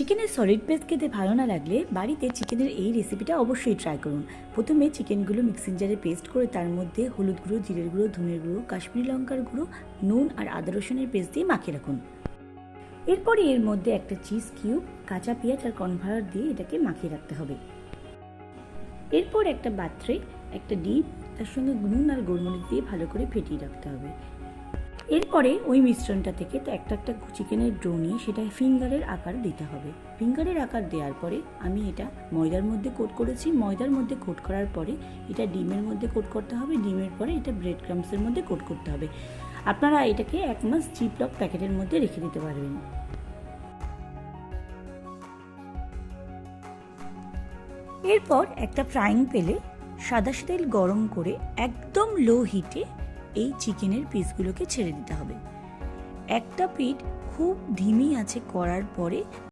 চিকেনের solid paste খেতে ভালো না লাগলে বাড়িতে চিকেনের এই রেসিপিটা অবশ্যই ট্রাই করুন। প্রথমে চিকেনগুলো মিক্সিং জারে পেস্ট করে তার মধ্যে হলুদ গুঁড়ো, জিরের গুঁড়ো, ধনের গুঁড়ো, কাশ্মীরি লঙ্কার গুঁড়ো, নুন আর আদা রসুনের পেস্ট দিয়ে মাখিয়ে রাখুন। এরপরে এর মধ্যে একটা চিজ কিউব, কাঁচা পেঁয়াজ আর কর্নফ্লাওয়ার দিয়ে এটাকে মাখিয়ে রাখতে হবে। এরপর একটা পাত্রে একটা ডিম, তার সঙ্গে নুন আর গোলমরিচ দিয়ে ভালো করে ফেটিয়ে রাখতে হবে। এরপরে ওই মিশ্রণটা থেকে একটা একটা চিকেনের ডো নিয়ে সেটা ফিঙ্গারের আকার দিতে হবে। ফিঙ্গারের আকার দেওয়ার পরে আমি এটা ময়দার মধ্যে কোট করেছি। ময়দার মধ্যে কোট করার পরে এটা ডিমের মধ্যে কোট করতে হবে। ডিমের পরে এটা ব্রেড ক্রাম্বসের মধ্যে কোট করতে হবে। আপনারা এটাকে 1 মাস জিপলক প্যাকেটের মধ্যে রেখে দিতে পারবেন। এরপর একটা ফ্রাইং প্যানে সাদা তেল গরম করে একদম লো হিটে এই চিকেনের পিসগুলোকে ছেড়ে দিতে হবে। একটা পিঠ খুব ধিমি আঁচে করার পরে